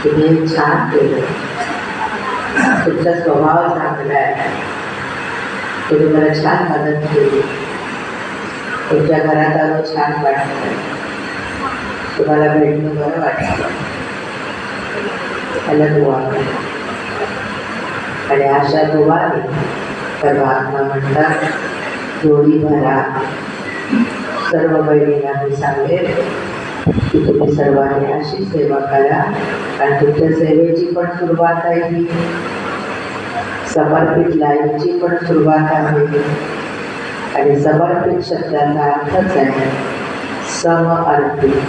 तुम्ही छान केलं, तुमचा स्वभाव चांगला आहे, तुम्ही मला छान मदत केली, तुमच्या घरात आलो छान वाटलं, तुम्हाला भेटणं बरं वाटलं, त्याला दुवा आणि अशा दुवाने परमात्मा म्हणतात जोडी भरा. सर्व बहिणींना मी सांगेन की तुम्ही सर्वांनी अशी सेवा करा आणि तुमच्या सेवेची पण सुरुवात आहे, ही समर्पित लाईफची पण सुरुवात आहे. आणि समर्पित शब्दाचा अर्थच आहे समर्पित.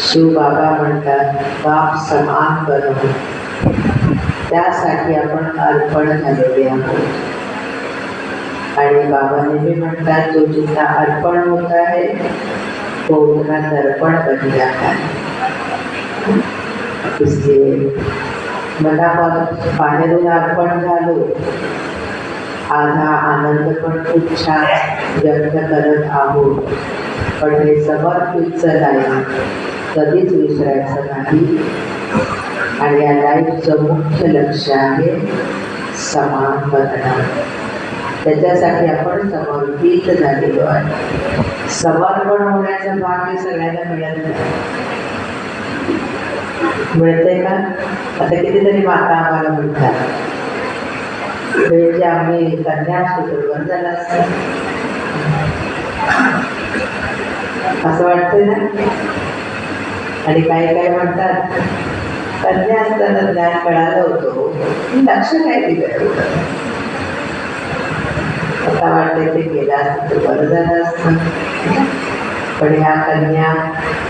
शिवबाबा म्हणतात बाप समान बनव, त्यासाठी आपण अर्पण झालेले आहोत. आणि बाबा नेहमी म्हणतात जो जितना अर्पण होता है तो उतना दर्पण बन जाता है. इसलिए मनापासून बाहेरून अर्पण झालो, आज हा आनंद पण खूप छान व्यक्त करत आहोत. पण हे समर्पितचं लाईफ कधीच विसरायचं नाही. आणि या लाईफचं मुख्य लक्ष आहे समान बनणं. त्याच्यासाठी आपण समर्पित झालेलो आहे. समर्पण होण्याचं भाग्य सगळ्यांना मिळत नाही. मिळते का? आता कितीतरी माता आम्हाला म्हणतात म्हणजे आम्ही कन्या असतो बरं झालं असतं असं वाटतं ना. आणि काही काही म्हणतात कन्या असताना ज्ञान कळालं होतं, लक्ष काय दिलं होतं. आता वाटते ते गेलं असतं तर बरं झालं असतं. पण ह्या कन्या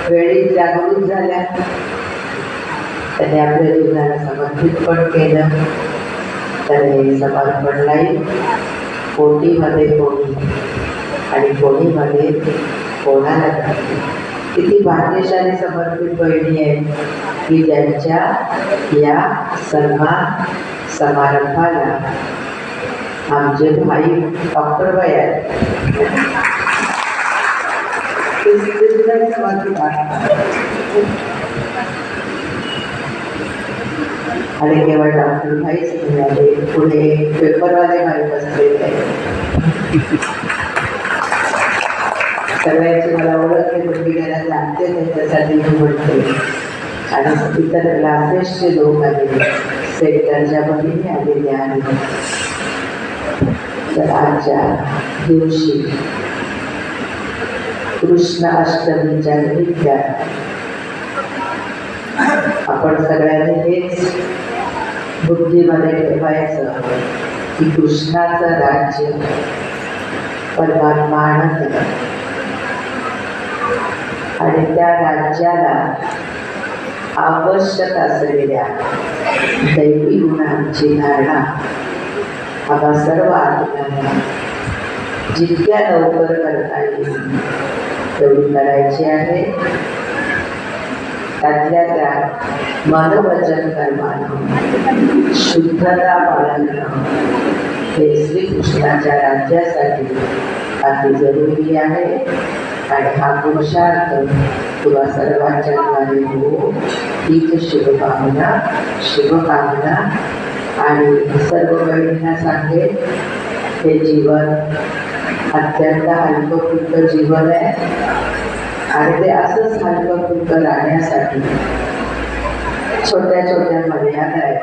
वेळी जागृत झाल्या, त्यांनी आपल्या जीवनाला समर्पित पण केलं. तर हे समर्पण लाईफ कोटीमध्ये कोणी आणि कोणीमध्ये कोणाला करते. किती भाग्यशाली समर्पित बहिणी आहेत की ज्यांच्या या सन्मान समारंभाला आमचे भाई डॉक्टर बाई आहेत. आणि केवळ डॉक्टर भाईच मिळाले, पुढे पेपरवाले भाई बसलेले आहेत. सगळ्यांची मला ओळख आहे, पण मी त्यांना जाणते त्याच्यासाठी मी म्हणते. आणि इतर क्लासेसचे लोक आलेले, सेक्टरच्या बहिणी आलेल्या आहेत. तर आजच्या दिवशी कृष्ण अष्टमीच्या निमित्ताने आपण सगळ्यांनी हेच बुद्धीमध्ये ठेवायचं की कृष्णाचं राज्य परमात्मा आणत आणि त्या राज्याला आवश्यक असलेल्या दैवी गुणांची धारणा आम्हा सर्व आत्म्यांना जितक्या लवकर करता येईल तेवढी करायची आहे. त्यातल्या त्यात मनोवचन कर्मानं शुद्धता पाळणं हे श्रीकृष्णाच्या राज्यासाठी अति जरुरी आहे. आणि हा पुरुषार्थ तुला सर्वांच्या द्वारे हो हीच शुभकामना. आणि सर्व बहिणींना सांगेल हे जीवन अत्यंत हलकं-फुलकं जीवन आहे. आणि ते असंच हलकं-फुलकं राहण्यासाठी छोट्या छोट्या मर्यादा आहेत,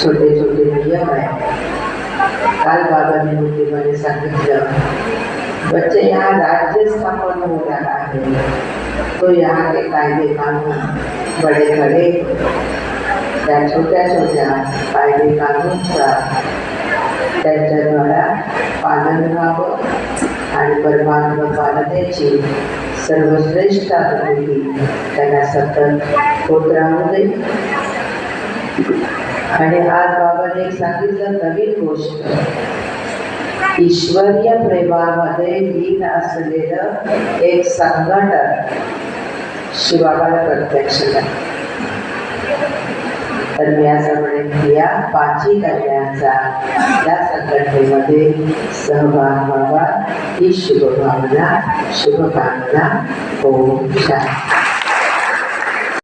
छोटे छोटे नियम आहेत. काल बाबांनी मुलीमध्ये सांगितलं बच्चे यहाँ राज्य स्थापन हो रहा है, तो यहाँ के कायदे कानून बड़े बड़े त्या छोट्या छोट्या कायदे कानूनचा त्यांच्याद्वारा पालन व्हावं. आणि परमात्मा पालनेची सर्वश्रेष्ठ अनुभूती त्यांना सतत होत राहू दे. आणि आज बाबाने एक सांगितलं नवीन गोष्ट, ईश्वरीय प्रेमामध्ये लीन असलेलं एक संघटन शिवाबाला प्रत्यक्ष झालं. तर मी असं म्हणेन या पाची कन्यांचा या संघटनेमध्ये सहभाग व्हावा ही शुभभावना शुभकामना. ओम शांती.